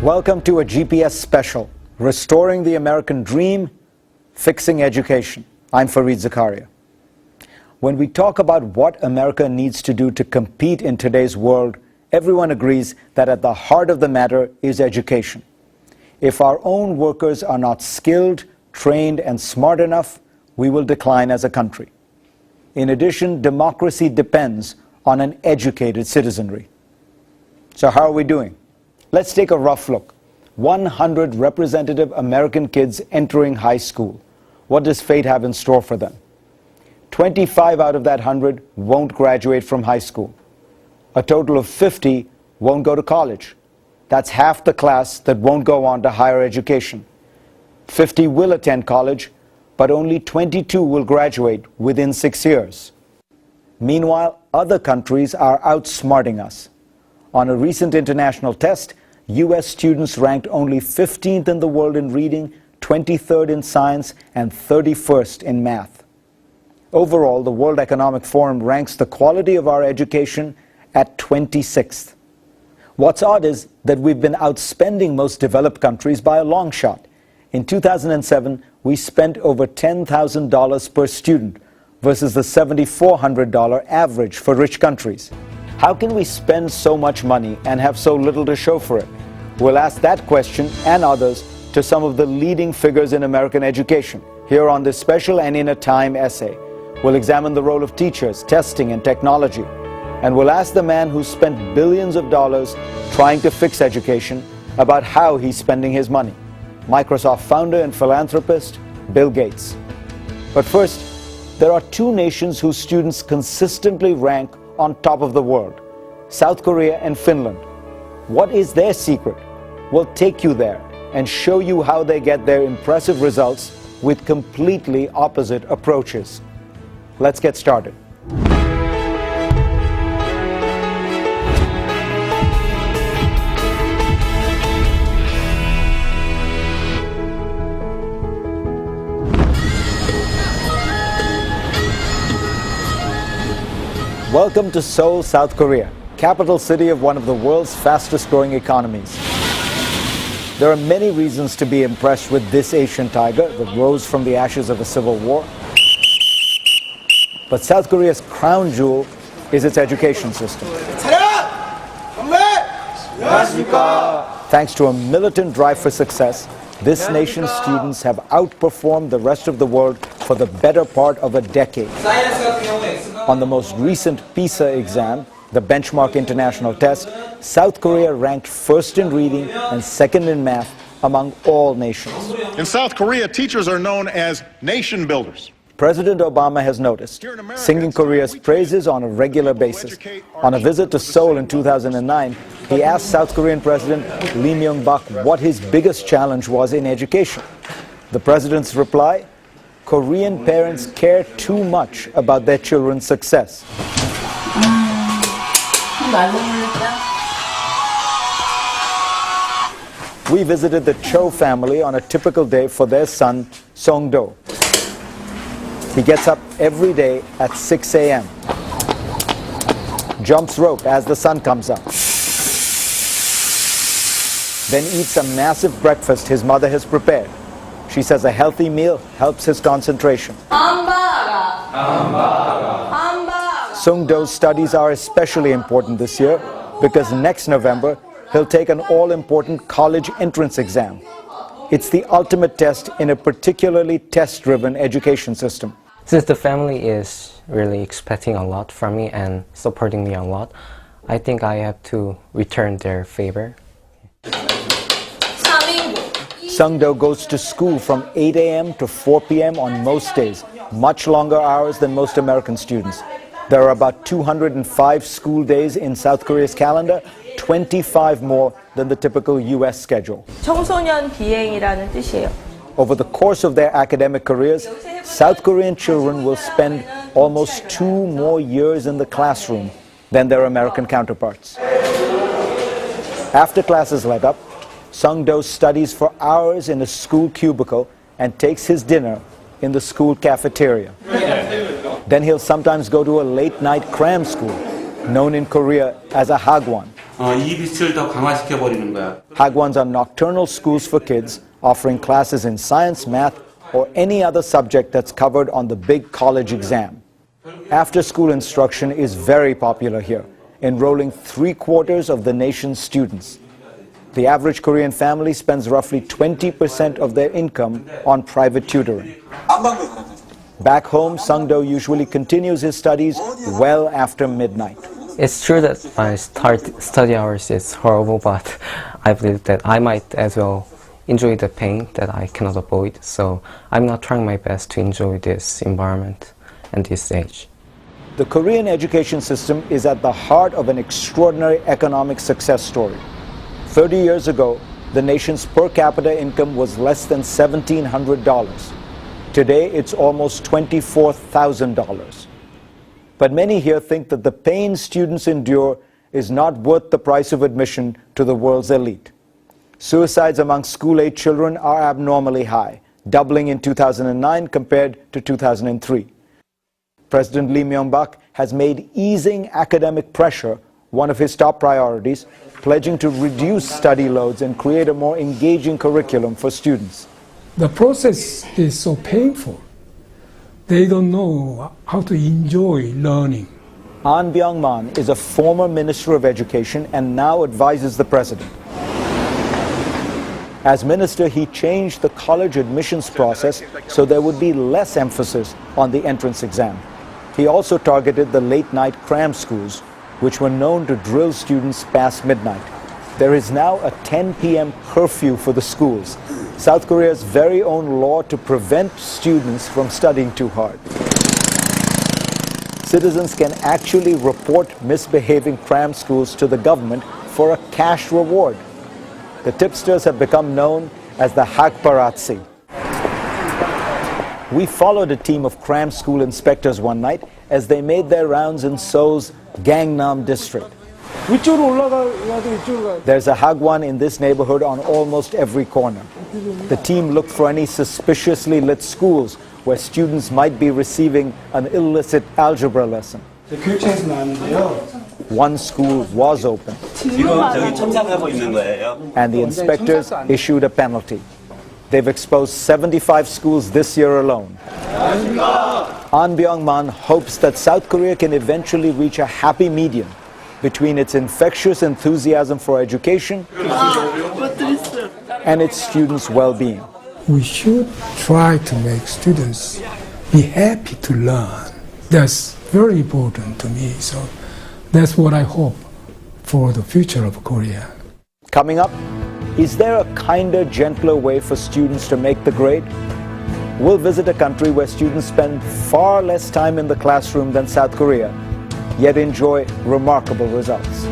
Welcome to a GPS special, Restoring the American Dream, Fixing Education. I'm Fareed Zakaria. When we talk about what America needs to do to compete in today's world, everyone agrees that at the heart of the matter is education. If our own workers are not skilled, trained, and smart enough, we will decline as a country. In addition, democracy depends on an educated citizenry. So how are we doing? Let's take a rough look. 100 representative American kids entering high school. What does fate have in store for them? 25 out of that 100 won't graduate from high school. A total of 50 won't go to college. That's half the class that won't go on to higher education. 50 will attend college, but only 22 will graduate within 6 years. Meanwhile, other countries are outsmarting us. On a recent international test, U.S. students ranked only 15th in the world in reading, 23rd in science, and 31st in math. Overall, the World Economic Forum ranks the quality of our education at 26th. What's odd is that we've been outspending most developed countries by a long shot. In 2007, we spent over $10,000 per student versus the $7,400 average for rich countries. How can we spend so much money and have so little to show for it? We'll ask that question and others to some of the leading figures in American education here on this special and in a time essay. We'll examine the role of teachers, testing, and technology. And we'll ask the man who spent billions of dollars trying to fix education about how he's spending his money. Microsoft founder and philanthropist, Bill Gates. But first, there are two nations whose students consistently rank on top of the world, South Korea and Finland. What is their secret? We'll take you there and show you how they get their impressive results with completely opposite approaches. Let's get started. Welcome to Seoul, South Korea, capital city of one of the world's fastest growing economies. There are many reasons to be impressed with this Asian tiger that rose from the ashes of a civil war. But South Korea's crown jewel is its education system. Thanks to a militant drive for success, this nation's students have outperformed the rest of the world for the better part of a decade. On the most recent PISA exam, the benchmark international test, South Korea ranked first in reading and second in math among all nations. In South Korea, teachers are known as nation builders. President Obama has noticed, singing Korea's praises on a regular basis. On a visit to Seoul in 2009, he asked South Korean President Lee Myung-bak what his biggest challenge was in education. The president's reply, Korean parents care too much about their children's success. We visited the Cho family on a typical day for their son, Song-do. He gets up every day at 6 a.m., jumps rope as the sun comes up, then eats a massive breakfast his mother has prepared. She says a healthy meal helps his concentration. Sung-do's studies are especially important this year because next November he'll take an all-important college entrance exam. It's the ultimate test in a particularly test-driven education system. Since the family is really expecting a lot from me and supporting me a lot, I think I have to return their favor. Sung-do goes to school from 8 a.m. to 4 p.m. on most days, much longer hours than most American students. There are about 205 school days in South Korea's calendar, 25 more than the typical U.S. schedule. 청소년 비행이라는 뜻이에요. Over the course of their academic careers, South Korean children will spend almost 2 more years in the classroom than their American counterparts. After classes let up, Sung-do studies for hours in a school cubicle and takes his dinner in the school cafeteria. Then he'll sometimes go to a late-night cram school, known in Korea as a hagwon. 이 빛을 더 강화시켜 버리는 거야. Hagwons are nocturnal schools for kids, offering classes in science, math, or any other subject that's covered on the big college exam. After-school instruction is very popular here, enrolling 3/4 of the nation's students. The average Korean family spends roughly 20% of their income on private tutoring. Back home, Sung-do usually continues his studies well after midnight. It's true that my study hours is horrible, but I believe that I might as well enjoy the pain that I cannot avoid. So I'm not trying my best to enjoy this environment and this age. The Korean education system is at the heart of an extraordinary economic success story. 30 years ago, the nation's per capita income was less than $1,700. Today, it's almost $24,000. But many here think that the pain students endure is not worth the price of admission to the world's elite. Suicides among school-age children are abnormally high, doubling in 2009 compared to 2003. President Lee Myung-bak has made easing academic pressure one of his top priorities, pledging to reduce study loads and create a more engaging curriculum for students. The process is so painful. They don't know how to enjoy learning. An Byung-man is a former Minister of Education and now advises the President. As minister, he changed the college admissions process so there would be less emphasis on the entrance exam. He also targeted the late-night cram schools, which were known to drill students past midnight. There is now a 10 p.m. curfew for the schools, South Korea's very own law to prevent students from studying too hard. Citizens can actually report misbehaving cram schools to the government for a cash reward. The tipsters have become known as the Hagparazzi. We followed a team of cram school inspectors one night as they made their rounds in Seoul's Gangnam district. There's a Hagwon in this neighborhood on almost every corner. The team looked for any suspiciously lit schools where students might be receiving an illicit algebra lesson. One school was open, and the inspectors issued a penalty. They've exposed 75 schools this year alone. An Byung-man hopes that South Korea can eventually reach a happy medium between its infectious enthusiasm for education and its students' well-being. We should try to make students be happy to learn. That's very important to me. So that's what I hope for the future of Korea. Coming up, is there a kinder, gentler way for students to make the grade? We'll visit a country where students spend far less time in the classroom than South Korea, yet enjoy remarkable results.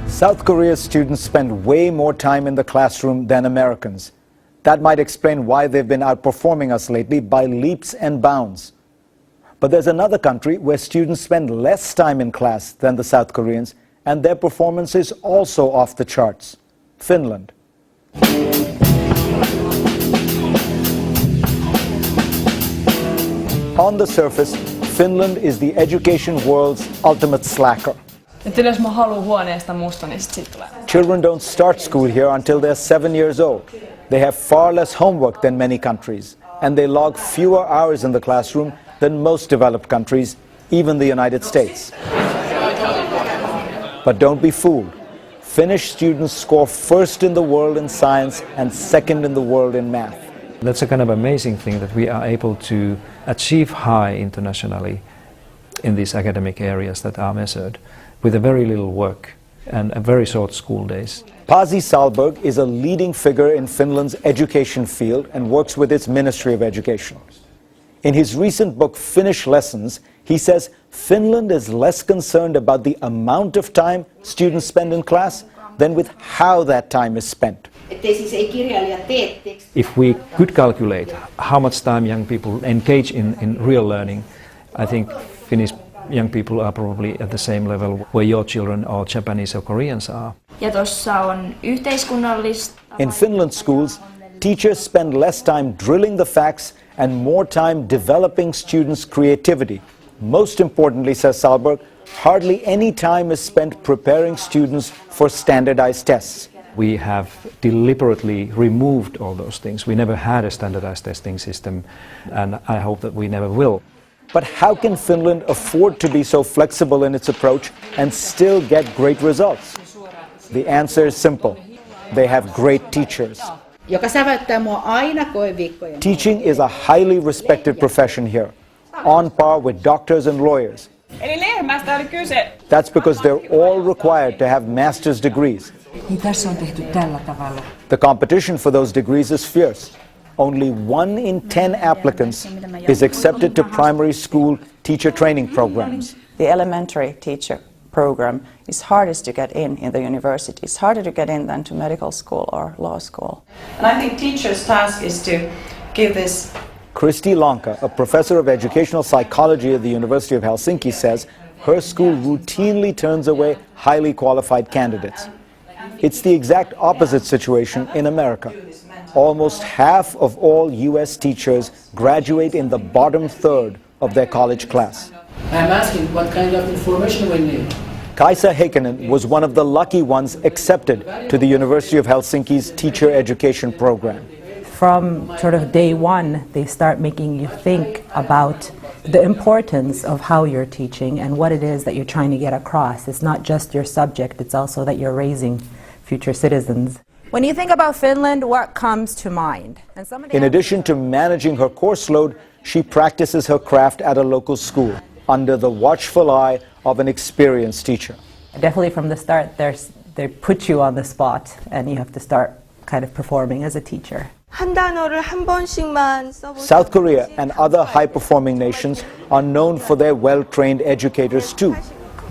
South Korea's students spend way more time in the classroom than Americans. That might explain why they've been outperforming us lately by leaps and bounds. But there's another country where students spend less time in class than the South Koreans, and their performance is also off the charts: Finland. On the surface, Finland is the education world's ultimate slacker. Että jos mä haluan huoneesta musta, niin sit tulee. Children don't start school here until they're 7 years old. They have far less homework than many countries, and they log fewer hours in the classroom than most developed countries, even the United States. But don't be fooled. Finnish students score first in the world in science and second in the world in math. That's a kind of amazing thing that we are able to achieve high internationally in these academic areas that are measured with a very little work and a very short school days. Pasi Salberg is a leading figure in Finland's education field and works with its Ministry of Education. In his recent book, Finnish Lessons, he says Finland is less concerned about the amount of time students spend in class than with how that time is spent. If we could calculate how much time young people engage in real learning, I think Finnish young people are probably at the same level where your children or Japanese or Koreans are. Ja tuossa on yhteiskunnallista. In Finland schools, teachers spend less time drilling the facts and more time developing students' creativity. Most importantly, says Salberg, hardly any time is spent preparing students for standardized tests. We have deliberately removed all those things. We never had a standardized testing system, and I hope that we never will. But how can Finland afford to be so flexible in its approach and still get great results? The answer is simple. They have great teachers. Joka säväyttää mua aina koeviikkojen. Teaching is a highly respected profession here, on par with doctors and lawyers. Eli lehmästä oli kyse. That's because they're all required to have master's degrees. Niin tässä on tehty tällä tavalla. The competition for those degrees is fierce. Only 1 in 10 applicants is accepted to primary school teacher training programs. The elementary teacher program is hardest to get in the university. It's harder to get in than to medical school or law school. And I think teachers' task is to give this. Kristi Lanka, a professor of educational psychology at the University of Helsinki, says her school routinely turns away highly qualified candidates. It's the exact opposite situation in America. Almost half of all U.S. teachers graduate in the bottom third of their college class. I'm asking what kind of information we need. Kaisa Heikkinen was one of the lucky ones accepted to the University of Helsinki's teacher education program. From sort of day one, they start making you think about the importance of how you're teaching and what it is that you're trying to get across. It's not just your subject, it's also that you're raising future citizens. When you think about Finland, what comes to mind? In addition to managing her course load, she practices her craft at a local school under the watchful eye of an experienced teacher. Definitely from the start, they put you on the spot and you have to start kind of performing as a teacher. 한 단어를 한 번씩만 써보세요. South Korea and other high-performing nations are known for their well-trained educators too.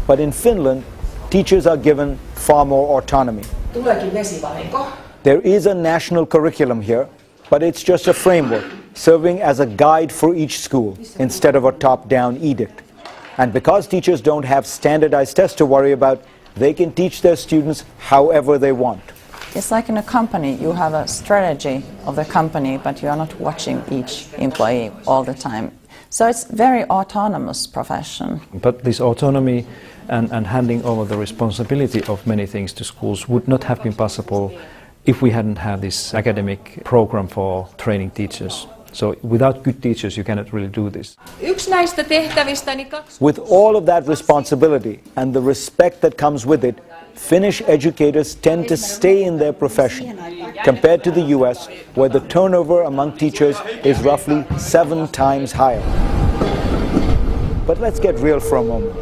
But in Finland, teachers are given far more autonomy. Tuleekin vesivahinko. There is a national curriculum here, but it's just a framework, serving as a guide for each school instead of a top-down edict. And because teachers don't have standardized tests to worry about, they can teach their students however they want. It's like in a company, you have a strategy of the company, but you are not watching each employee all the time. So it's very autonomous profession. But this autonomy and handing over the responsibility of many things to schools would not have been possible if we hadn't had this academic program for training teachers. So without good teachers, you cannot really do this. Yksi näistä tehtävistäni With all of that responsibility and the respect that comes with it, Finnish educators tend to stay in their profession, compared to the US, where the turnover among teachers is roughly 7 times higher. But let's get real for a moment.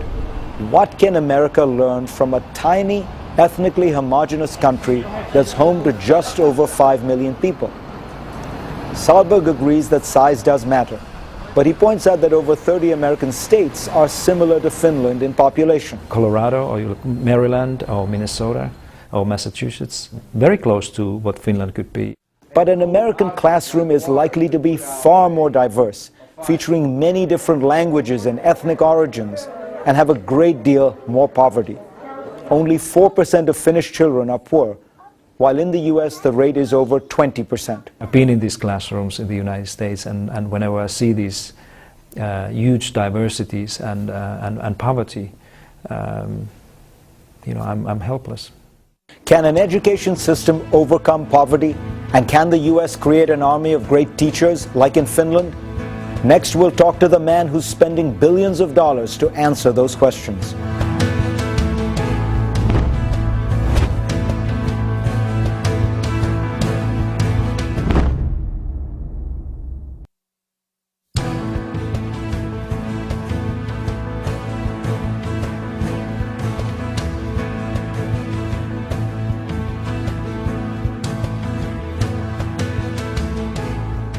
What can America learn from a tiny, ethnically homogeneous country that's home to just over 5 million people? Salberg agrees that size does matter, but he points out that over 30 American states are similar to Finland in population. Colorado, or you look Maryland, or Minnesota, or Massachusetts, very close to what Finland could be. But an American classroom is likely to be far more diverse, featuring many different languages and ethnic origins, and have a great deal more poverty. Only 4% of Finnish children are poor, while in the US the rate is over 20%. I've been in these classrooms in the United States, and whenever I see these huge diversities and poverty, I'm helpless. Can an education system overcome poverty? And can the US create an army of great teachers like in Finland? Next, we'll talk to the man who's spending billions of dollars to answer those questions.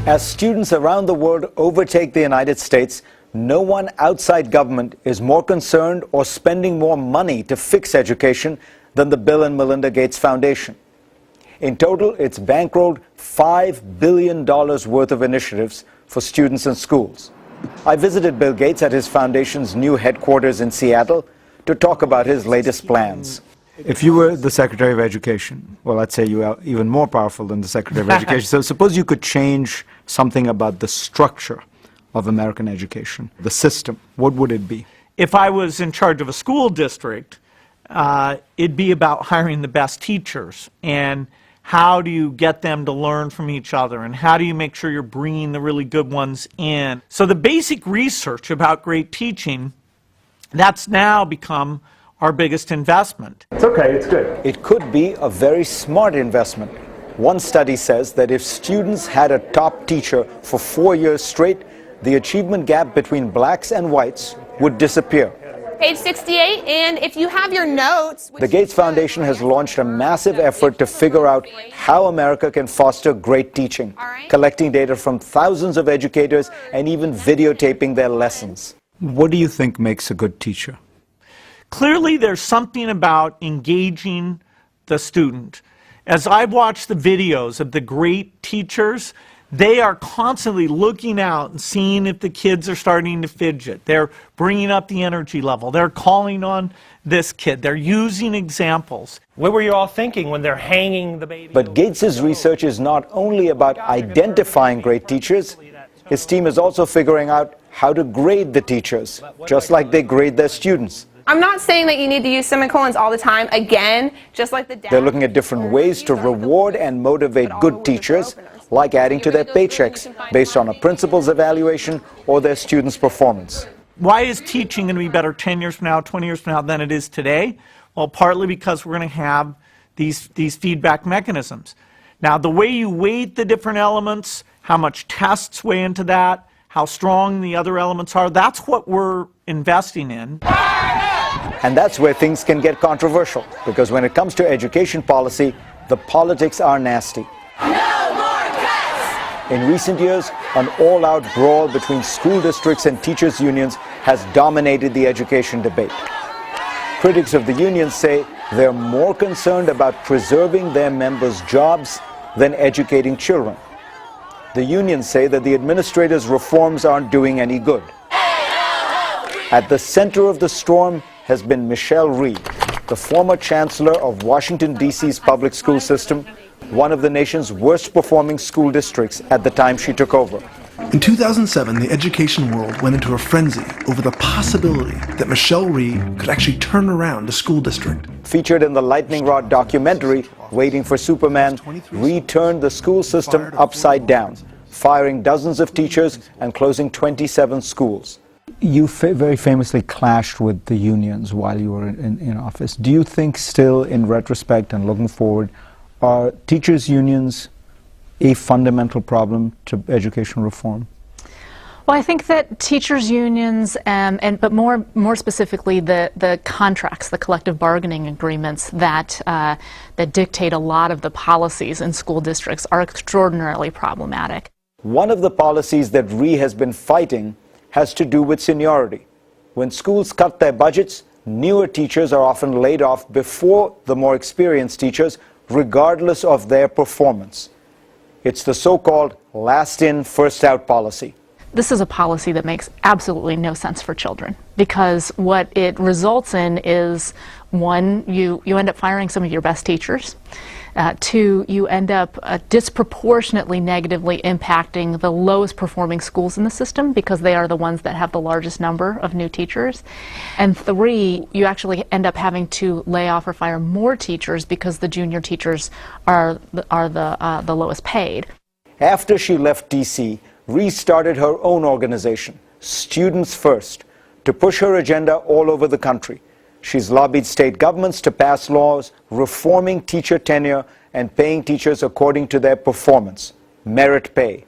As students around the world overtake the United States, no one outside government is more concerned or spending more money to fix education than the Bill and Melinda Gates Foundation. In total, it's bankrolled $5 billion worth of initiatives for students and schools. I visited Bill Gates at his foundation's new headquarters in Seattle to talk about his latest plans. If you were the Secretary of Education, well, let's say you are even more powerful than the Secretary of Education. So suppose you could change something about the structure of American education, the system. What would it be? If I was in charge of a school district, it'd be about hiring the best teachers and how do you get them to learn from each other and how do you make sure you're bringing the really good ones in. So the basic research about great teaching, that's now become our biggest investment. It's okay, it's good. It could be a very smart investment. One study says that if students had a top teacher for 4 years straight, the achievement gap between blacks and whites would disappear. Page 68, and if you have your notes... The Gates Foundation has launched a massive effort to figure out how America can foster great teaching, collecting data from thousands of educators and even videotaping their lessons. What do you think makes a good teacher? Clearly there's something about engaging the student. As I've watched the videos of the great teachers, they are constantly looking out and seeing if the kids are starting to fidget. They're bringing up the energy level. They're calling on this kid. They're using examples. What were you all thinking when they're hanging the baby? But Gates's research is not only about identifying great teachers. His team is also figuring out how to grade the teachers, just like they grade their students. I'm not saying that you need to use semicolons all the time, again, just like the... They're looking at different ways to reward and motivate good teachers, like adding to their paychecks based on a principal's evaluation or their students' performance. Why is teaching going to be better 10 years from now, 20 years from now than it is today? Well, partly because we're going to have these feedback mechanisms. Now, the way you weight the different elements, how much tests weigh into that, how strong the other elements are, that's what we're investing in. And that's where things can get controversial, because when it comes to education policy, the politics are nasty. No more cuts! In recent years, an all-out brawl between school districts and teachers' unions has dominated the education debate. Critics of the unions say they're more concerned about preserving their members' jobs than educating children. The unions say that the administrators' reforms aren't doing any good. At the center of the storm has been Michelle Rhee, the former chancellor of Washington, D.C.'s public school system, one of the nation's worst performing school districts at the time she took over. In 2007, the education world went into a frenzy over the possibility that Michelle Rhee could actually turn around a school district. Featured in the Lightning Rod documentary, Waiting for Superman, Rhee turned the school system upside down, firing dozens of teachers and closing 27 schools. You very famously clashed with the unions while you were in office. Do you think still, in retrospect and looking forward, are teachers' unions a fundamental problem to education reform? Well, I think that teachers' unions, but more specifically, the contracts, the collective bargaining agreements that dictate a lot of the policies in school districts are extraordinarily problematic. One of the policies that Rhee has been fighting has to do with seniority. When schools cut their budgets, newer teachers are often laid off before the more experienced teachers, regardless of their performance. It's the so-called last-in, first-out policy. This is a policy that makes absolutely no sense for children, because what it results in is, one, you end up firing some of your best teachers. Two, you end up disproportionately negatively impacting the lowest performing schools in the system, because they are the ones that have the largest number of new teachers. And three, you actually end up having to lay off or fire more teachers because the junior teachers are the lowest paid. After she left D.C., Rhee started her own organization, Students First, to push her agenda all over the country. She's lobbied state governments to pass laws reforming teacher tenure and paying teachers according to their performance, merit pay.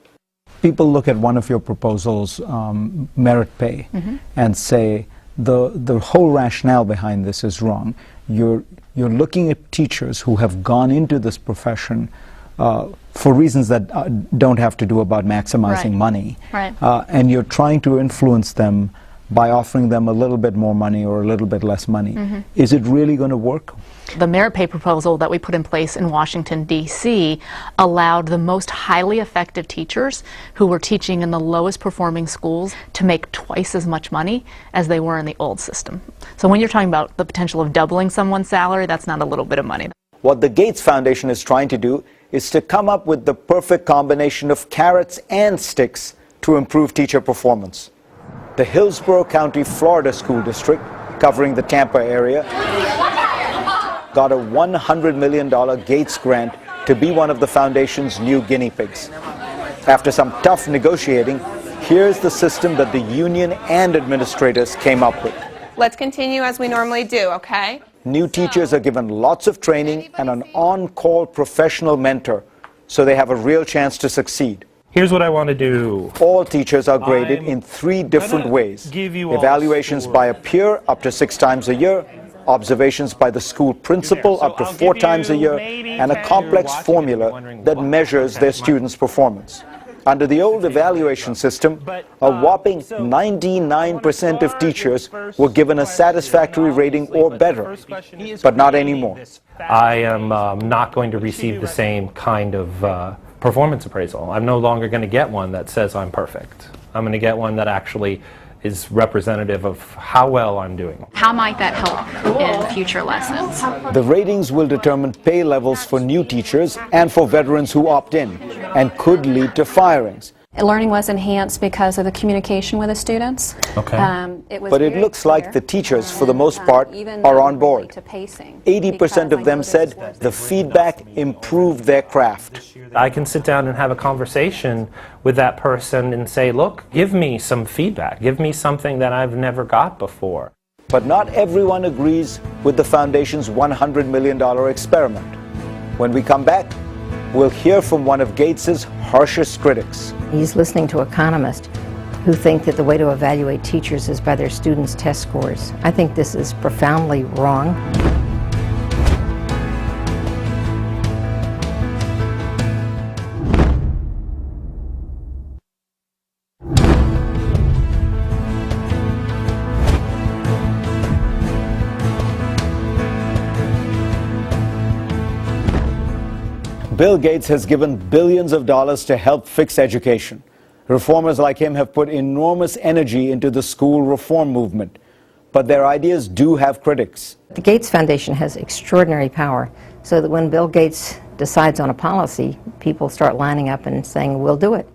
People look at one of your proposals, merit pay, and say the whole rationale behind this is wrong. You're looking at teachers who have gone into this profession for reasons that don't have to do about maximizing money, and you're trying to influence them by offering them a little bit more money or a little bit less money. Is it really going to work? The merit pay proposal that we put in place in Washington, D.C. allowed the most highly effective teachers who were teaching in the lowest performing schools to make twice as much money as they were in the old system. So when you're talking about the potential of doubling someone's salary, that's not a little bit of money. What the Gates Foundation is trying to do is to come up with the perfect combination of carrots and sticks to improve teacher performance. The Hillsborough County, Florida School District, covering the Tampa area, got a $100 million Gates grant to be one of the foundation's new guinea pigs. After some tough negotiating, here's the system that the union and administrators came up with. Let's continue as we normally do, okay? New teachers are given lots of training and an on-call professional mentor, so they have a real chance to succeed. Here's what I want to do. All teachers are graded in 3 different ways. Evaluations by a peer up to 6 times a year, observations by the school principal up to 4 times a year, and a complex formula that measures their students' performance. Under the old evaluation system, a whopping 99% of teachers were given a satisfactory rating or better, but not anymore. I am not going to receive the same kind of performance appraisal. I'm no longer going to get one that says I'm perfect. I'm going to get one that actually is representative of how well I'm doing. How might that help in future lessons? The ratings will determine pay levels for new teachers and for veterans who opt in, and could lead to firings. Learning was enhanced because of the communication with the students. Okay. But it looks like the teachers, for the most part, are on board. 80% of them said the feedback improved their craft. I can sit down and have a conversation with that person and say, look, give me some feedback. Give me something that I've never got before. But not everyone agrees with the Foundation's $100 million experiment. When we come back, we'll hear from one of Gates's harshest critics. He's listening to economists who think that the way to evaluate teachers is by their students' test scores. I think this is profoundly wrong. Bill Gates has given billions of dollars to help fix education. Reformers like him have put enormous energy into the school reform movement. But their ideas do have critics. The Gates Foundation has extraordinary power, so that when Bill Gates decides on a policy, people start lining up and saying, we'll do it.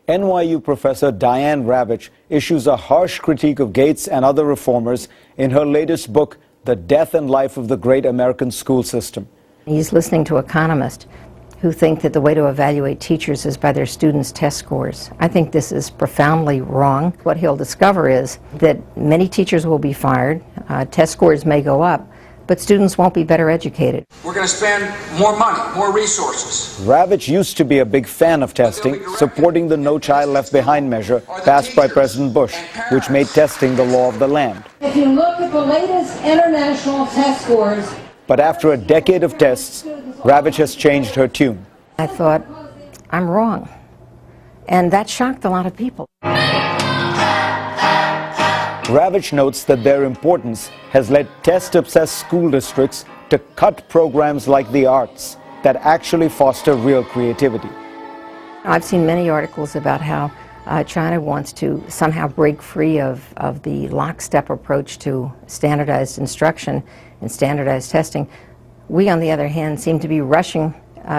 NYU professor Diane Ravitch issues a harsh critique of Gates and other reformers in her latest book, The Death and Life of the Great American School System. He's listening to economists who think that the way to evaluate teachers is by their students' test scores. I think this is profoundly wrong. What he'll discover is that many teachers will be fired, test scores may go up, but students won't be better educated. We're going to spend more money, more resources. Ravitch used to be a big fan of testing, supporting the No Child Left Behind measure passed by President Bush, which made testing the law of the land. If you look at the latest international test scores, but after a decade of tests, Ravitch has changed her tune. I thought, I'm wrong. And that shocked a lot of people. Ravitch notes that their importance has led test-obsessed school districts to cut programs like the arts that actually foster real creativity. I've seen many articles about how China wants to somehow break free of the lockstep approach to standardized instruction and standardized testing. We, on the other hand, seem to be rushing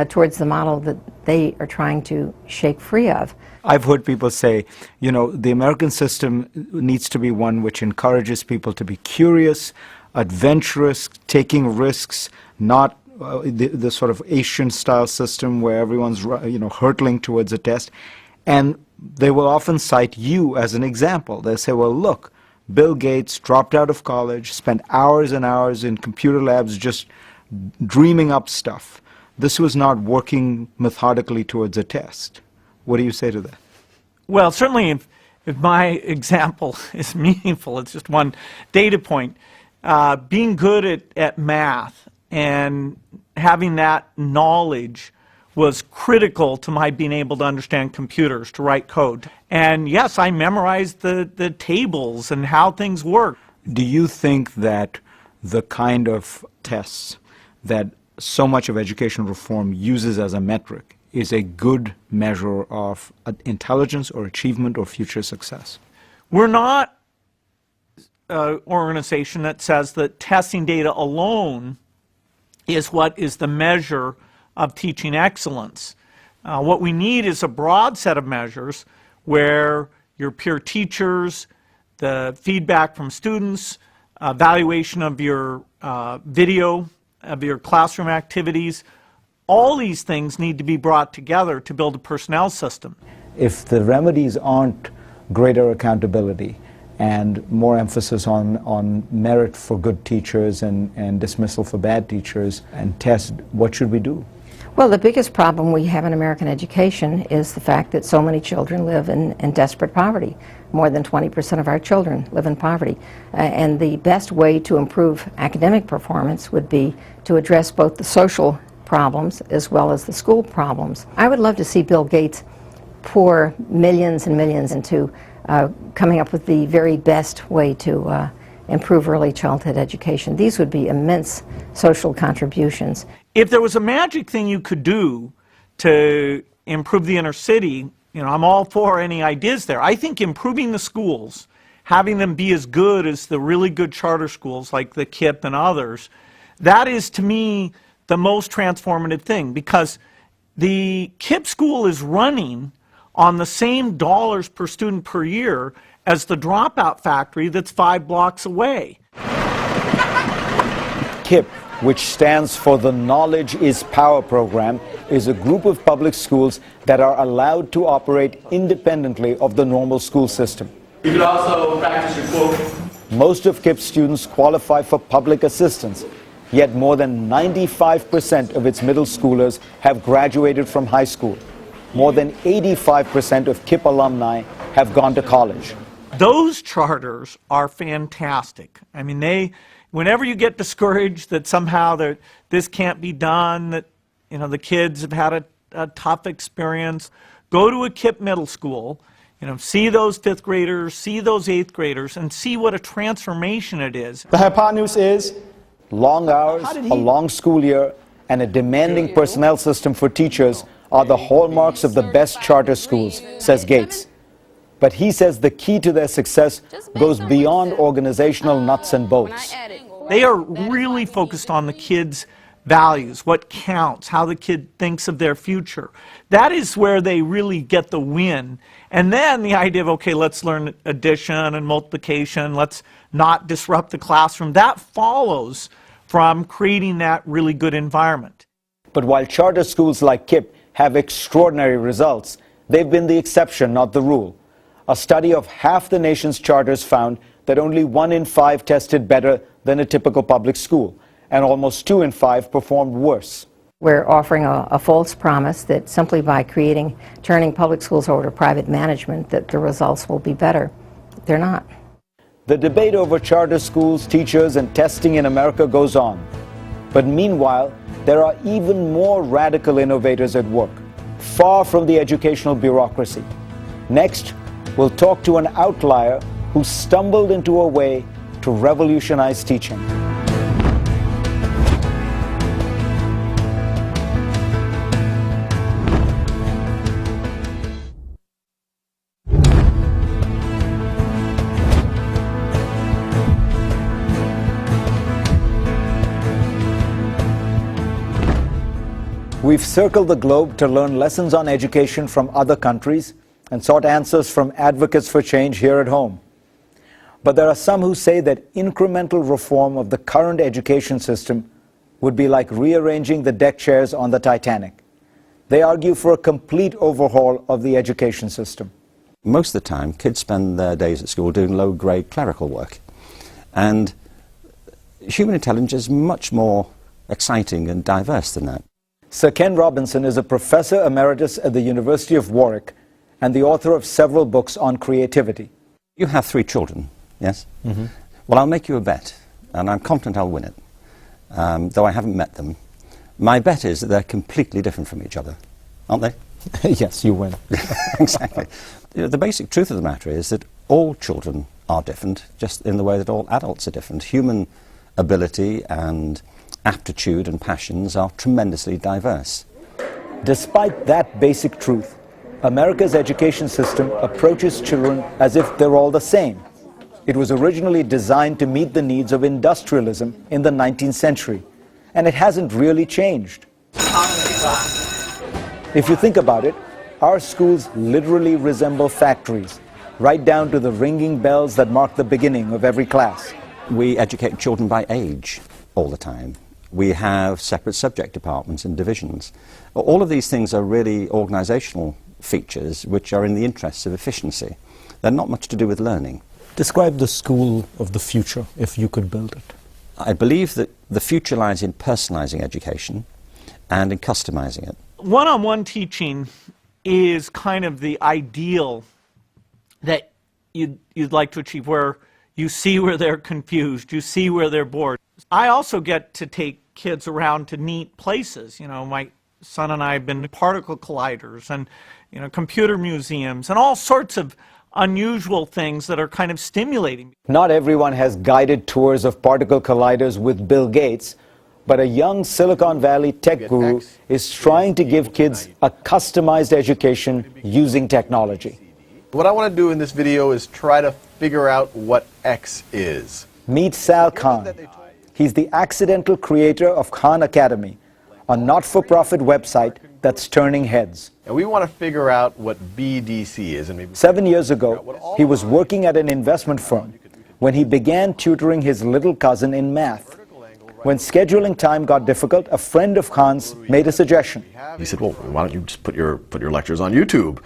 towards the model that they are trying to shake free of. I've heard people say, you know, the American system needs to be one which encourages people to be curious, adventurous, taking risks, not the sort of Asian-style system where everyone's, hurtling towards a test. And they will often cite you as an example. They'll say, well, look, Bill Gates dropped out of college, spent hours and hours in computer labs just dreaming up stuff. This was not working methodically towards a test. What do you say to that? Well, certainly if my example is meaningful, it's just one data point. Being good at math and having that knowledge was critical to my being able to understand computers, to write code. And yes, I memorized the tables and how things work. Do you think that the kind of tests that so much of education reform uses as a metric is a good measure of intelligence or achievement or future success? We're not an organization that says that testing data alone is what is the measure of teaching excellence. What we need is a broad set of measures where your peer teachers, the feedback from students, evaluation of your video, of your classroom activities, all these things need to be brought together to build a personnel system. If the remedies aren't greater accountability and more emphasis on merit for good teachers and dismissal for bad teachers and tests, what should we do? Well, the biggest problem we have in American education is the fact that so many children live in desperate poverty. More than 20% of our children live in poverty. And the best way to improve academic performance would be to address both the social problems as well as the school problems. I would love to see Bill Gates pour millions and millions into coming up with the very best way to improve early childhood education. These would be immense social contributions. If there was a magic thing you could do to improve the inner city, I'm all for any ideas there. I think improving the schools, having them be as good as the really good charter schools like the KIPP and others, that is to me the most transformative thing, because the KIPP school is running on the same dollars per student per year as the dropout factory that's 5 blocks away. KIPP, which stands for the Knowledge is Power program, is a group of public schools that are allowed to operate independently of the normal school system. You could also practice your quote. Most of KIPP students qualify for public assistance, yet more than 95% of its middle schoolers have graduated from high school. More than 85% of KIPP alumni have gone to college. Those charters are fantastic. I mean, whenever you get discouraged that somehow this can't be done, that the kids have had a tough experience, go to a KIPP middle school, see those 5th graders, see those 8th graders, and see what a transformation it is. The hypotenuse is long hours, a long school year, and a demanding personnel system for teachers are the hallmarks of the best charter schools, says Gates. But he says the key to their success goes beyond organizational nuts and bolts. They are really focused on the kids' values, what counts, how the kid thinks of their future. That is where they really get the win. And then the idea of, okay, let's learn addition and multiplication, let's not disrupt the classroom, that follows from creating that really good environment. But while charter schools like KIPP have extraordinary results, they've been the exception, not the rule. A study of half the nation's charters found that only 1 in 5 tested better than a typical public school, and almost 2 in 5 performed worse. We're offering a false promise that simply by turning public schools over to private management, that the results will be better. They're not. The debate over charter schools, teachers, and testing in America goes on. But meanwhile, there are even more radical innovators at work, far from the educational bureaucracy. Next, we'll talk to an outlier who stumbled into a way to revolutionize teaching. We've circled the globe to learn lessons on education from other countries and sought answers from advocates for change here at home. But there are some who say that incremental reform of the current education system would be like rearranging the deck chairs on the Titanic. They argue for a complete overhaul of the education system. Most of the time, kids spend their days at school doing low-grade clerical work. And human intelligence is much more exciting and diverse than that. Sir Ken Robinson is a professor emeritus at the University of Warwick and the author of several books on creativity. You have 3 children, yes? Mm-hmm. Well, I'll make you a bet, and I'm confident I'll win it, though I haven't met them. My bet is that they're completely different from each other, aren't they? Yes, you win. Exactly. The basic truth of the matter is that all children are different, just in the way that all adults are different. Human ability and aptitude and passions are tremendously diverse. Despite that basic truth, America's education system approaches children as if they're all the same. It was originally designed to meet the needs of industrialism in the 19th century, and it hasn't really changed. If you think about it, our schools literally resemble factories, right down to the ringing bells that mark the beginning of every class. We educate children by age all the time. We have separate subject departments and divisions. All of these things are really organizational features which are in the interests of efficiency. They're not much to do with learning. Describe the school of the future, if you could build it. I believe that the future lies in personalizing education and in customizing it. One-on-one teaching is kind of the ideal that you'd like to achieve, where you see where they're confused, you see where they're bored. I also get to take kids around to neat places. You know, my son and I have been to particle colliders and, you know, computer museums and all sorts of unusual things that are kind of stimulating. Not everyone has guided tours of particle colliders with Bill Gates, but a young Silicon Valley tech guru is trying to give kids a customized education using technology. What I want to do in this video is try to figure out what X is. Meet Sal Khan. He's the accidental creator of Khan Academy, a not-for-profit website that's turning heads. And we want to figure out what BDC is. And maybe 7 years ago, he was working at an investment firm when he began tutoring his little cousin in math. When scheduling time got difficult, a friend of Khan's made a suggestion. He said, well, why don't you just put your lectures on YouTube?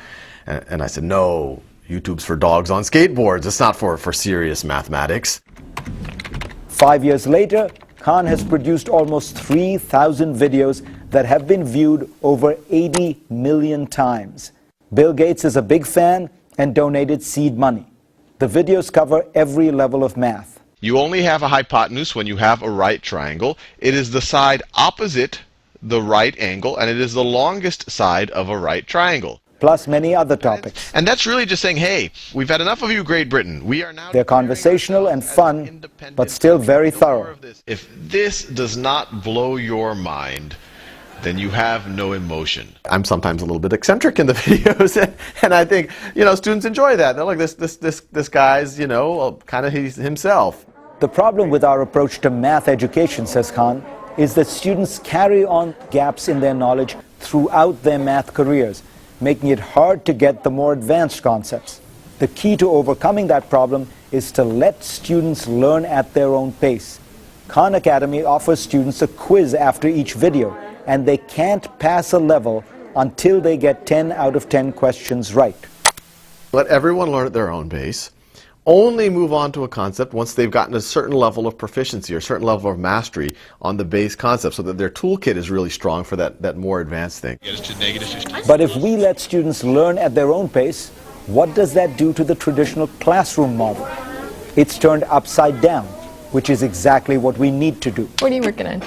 And I said, no, YouTube's for dogs on skateboards. It's not for serious mathematics. 5 years later, Khan has produced almost 3,000 videos that have been viewed over 80 million times. Bill Gates is a big fan and donated seed money. The videos cover every level of math. You only have a hypotenuse when you have a right triangle. It is the side opposite the right angle, and it is the longest side of a right triangle. Plus many other topics. And that's really just saying, hey, we've had enough of you, Great Britain. We are now... They're conversational and fun, but still very thorough. If this does not blow your mind, then you have no emotion. I'm sometimes a little bit eccentric in the videos, and I think, you know, students enjoy that. They're like, this guy's, you know, kind of himself. The problem with our approach to math education, says Khan, is that students carry on gaps in their knowledge throughout their math careers, making it hard to get the more advanced concepts. The key to overcoming that problem is to let students learn at their own pace. Khan Academy offers students a quiz after each video, and they can't pass a level until they get 10 out of 10 questions right. Let everyone learn at their own pace. Only move on to a concept once they've gotten a certain level of proficiency or a certain level of mastery on the base concept, so that their toolkit is really strong for that more advanced thing. But if we let students learn at their own pace, what does that do to the traditional classroom model? It's turned upside down, which is exactly what we need to do. What are you working on?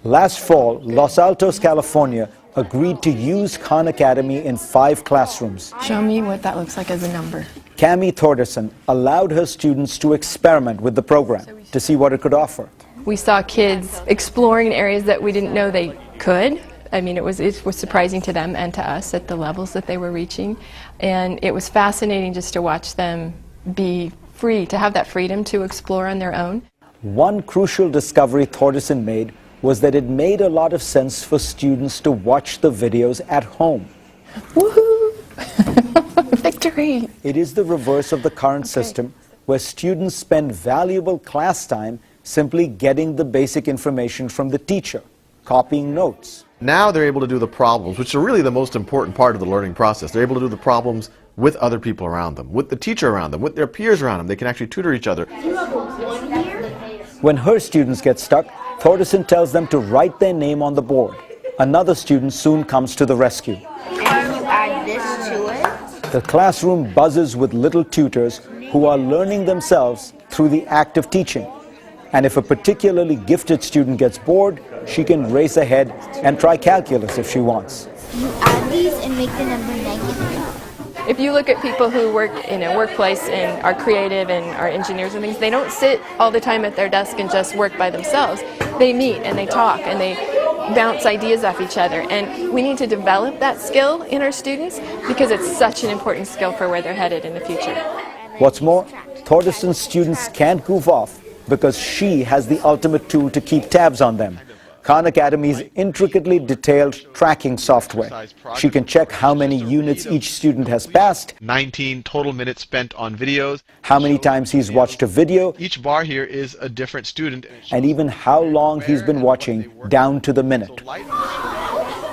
Last fall, Los Altos, California, agreed to use Khan Academy in 5 classrooms. Show me what that looks like as a number. Cami Thorderson allowed her students to experiment with the program to see what it could offer. We saw kids exploring areas that we didn't know they could. I mean, it was surprising to them and to us at the levels that they were reaching. And it was fascinating just to watch them be free, to have that freedom to explore on their own. One crucial discovery Thorderson made was that it made a lot of sense for students to watch the videos at home. Woohoo! Victory! It is the reverse of the current system, where students spend valuable class time simply getting the basic information from the teacher, copying notes. Now they're able to do the problems, which are really the most important part of the learning process. They're able to do the problems with other people around them, with the teacher around them, with their peers around them. They can actually tutor each other. When her students get stuck, Thorderson tells them to write their name on the board. Another student soon comes to the rescue. And you add this to it. The classroom buzzes with little tutors who are learning themselves through the act of teaching. And if a particularly gifted student gets bored, she can race ahead and try calculus if she wants. You add these and make the number negative. If you look at people who work in a workplace and are creative and are engineers and things, they don't sit all the time at their desk and just work by themselves. They meet and they talk and they bounce ideas off each other. And we need to develop that skill in our students because it's such an important skill for where they're headed in the future. What's more, Thordeson's students can't goof off because she has the ultimate tool to keep tabs on them. Khan Academy's intricately detailed tracking software. She can check how many units each student has passed, 19 total minutes spent on videos, how many times he's watched a video, each bar here is a different student, and even how long he's been watching down to the minute.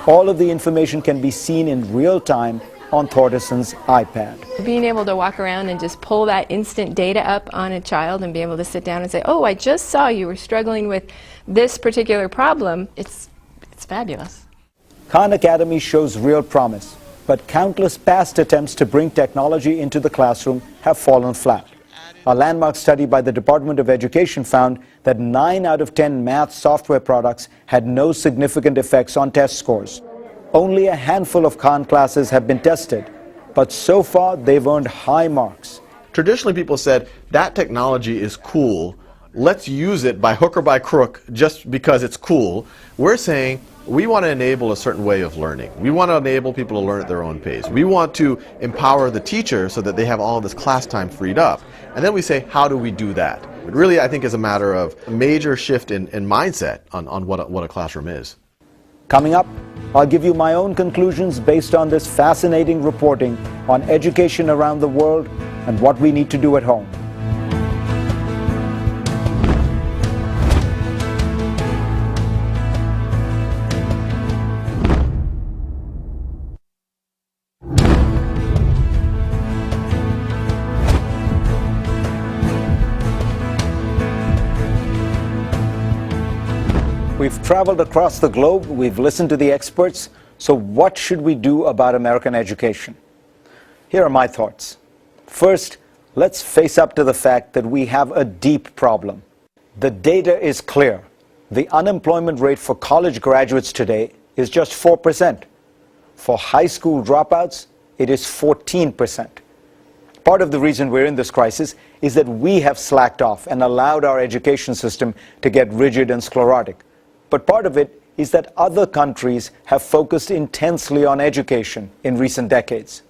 All of the information can be seen in real time on Thordeson's iPad. Being able to walk around and just pull that instant data up on a child and be able to sit down and say, oh, I just saw you were struggling with this particular problem, it's fabulous. Khan Academy shows real promise, but countless past attempts to bring technology into the classroom have fallen flat. A landmark study by the Department of Education found that 9 out of 10 math software products had no significant effects on test scores. Only a handful of Khan classes have been tested, but so far they've earned high marks. Traditionally, people said that technology is cool. Let's use it by hook or by crook just because it's cool. We're saying we want to enable a certain way of learning. We want to enable people to learn at their own pace. We want to empower the teacher so that they have all this class time freed up. And then we say, how do we do that? It really, I think, is a matter of a major shift in mindset on what a classroom is. Coming up, I'll give you my own conclusions based on this fascinating reporting on education around the world and what we need to do at home. We've traveled across the globe, we've listened to the experts, so what should we do about American education? Here are my thoughts. First, let's face up to the fact that we have a deep problem. The data is clear. The unemployment rate for college graduates today is just 4%. For high school dropouts, it is 14%. Part of the reason we're in this crisis is that we have slacked off and allowed our education system to get rigid and sclerotic. But part of it is that other countries have focused intensely on education in recent decades.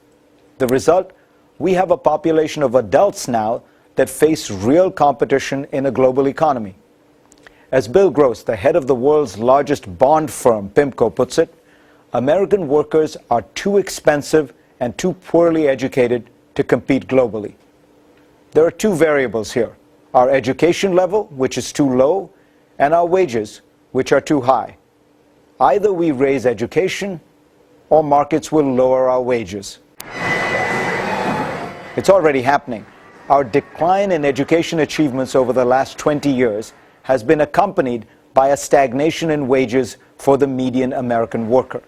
The result? We have a population of adults now that face real competition in a global economy. As Bill Gross, the head of the world's largest bond firm, PIMCO, puts it, American workers are too expensive and too poorly educated to compete globally. There are two variables here: our education level, which is too low, and our wages, which are too high. Either we raise education or markets will lower our wages. It's already happening. Our decline in education achievements over the last 20 years has been accompanied by a stagnation in wages for the median American worker.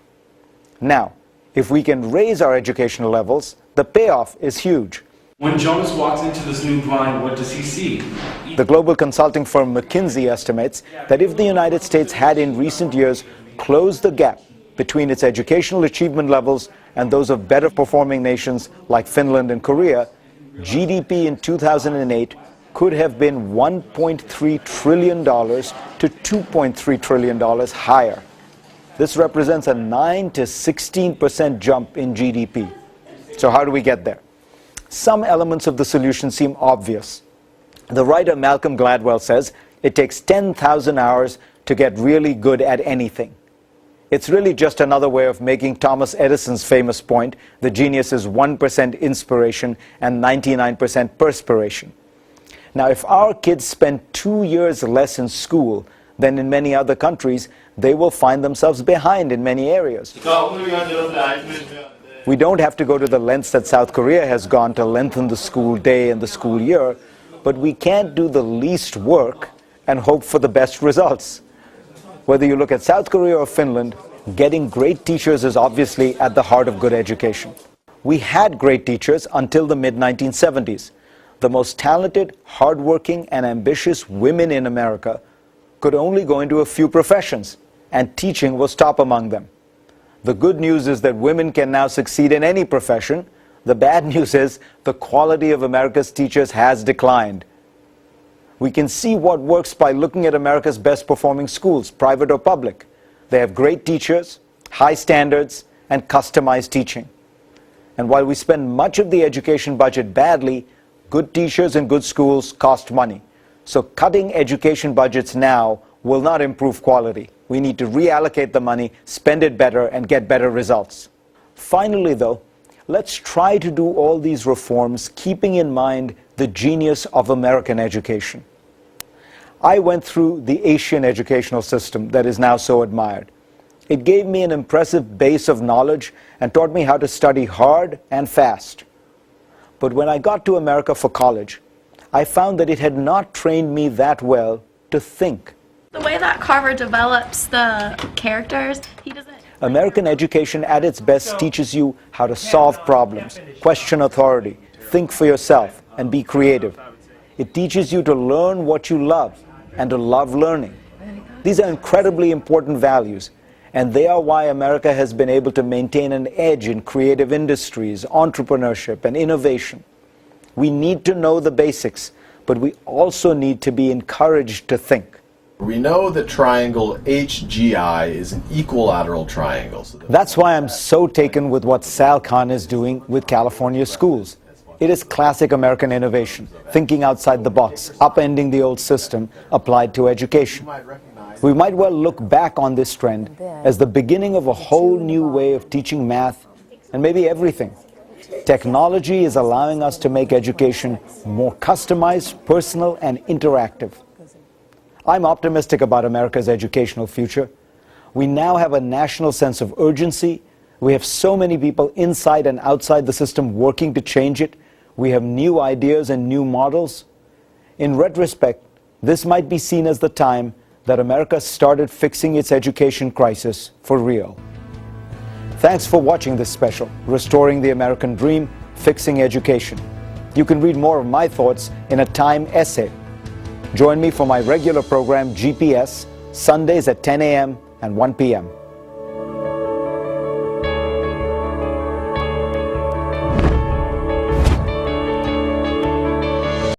Now, if we can raise our educational levels, the payoff is huge. When Jonas walks into this new grind, what does he see? The global consulting firm McKinsey estimates that if the United States had in recent years closed the gap between its educational achievement levels and those of better performing nations like Finland and Korea, GDP in 2008 could have been $1.3 trillion to $2.3 trillion higher. This represents a 9 to 16% jump in GDP. So how do we get there? Some elements of the solution seem obvious. The writer Malcolm Gladwell says it takes 10,000 hours to get really good at anything. It's really just another way of making Thomas Edison's famous point, the genius is 1% inspiration and 99% perspiration. Now, if our kids spend 2 years less in school than in many other countries, they will find themselves behind in many areas. We don't have to go to the lengths that South Korea has gone to lengthen the school day and the school year, but we can't do the least work and hope for the best results. Whether you look at South Korea or Finland, getting great teachers is obviously at the heart of good education. We had great teachers until the mid-1970s. the most talented, hardworking, and ambitious women in America could only go into a few professions, and teaching was top among them. The good news is that women can now succeed in any profession. The bad news is the quality of America's teachers has declined. We can see what works by looking at America's best performing schools, private or public. They have great teachers, high standards, and customized teaching. And while we spend much of the education budget badly, good teachers and good schools cost money. So cutting education budgets now will not improve quality. We need to reallocate the money, spend it better, and get better results. Finally, though, let's try to do all these reforms keeping in mind the genius of American education. I went through the Asian educational system that is now so admired. It gave me an impressive base of knowledge and taught me how to study hard and fast. But when I got to America for college, I found that it had not trained me that well to think. The way that Carver develops the characters, he doesn't... American education at its best teaches you how to solve problems, question authority, think for yourself, and be creative. It teaches you to learn what you love and to love learning. These are incredibly important values, and they are why America has been able to maintain an edge in creative industries, entrepreneurship, and innovation. We need to know the basics, but we also need to be encouraged to think. We know that triangle HGI is an equilateral triangle. That's why I'm so taken with what Sal Khan is doing with California schools. It is classic American innovation, thinking outside the box, upending the old system applied to education. We might well look back on this trend as the beginning of a whole new way of teaching math and maybe everything. Technology is allowing us to make education more customized, personal, and interactive. I'm optimistic about America's educational future. We now have a national sense of urgency. We have so many people inside and outside the system working to change it. We have new ideas and new models. In retrospect, this might be seen as the time that America started fixing its education crisis for real. Thanks for watching this special, Restoring the American Dream, Fixing Education. You can read more of my thoughts in a Time essay. Join me for my regular program, GPS, Sundays at 10 a.m. and 1 p.m.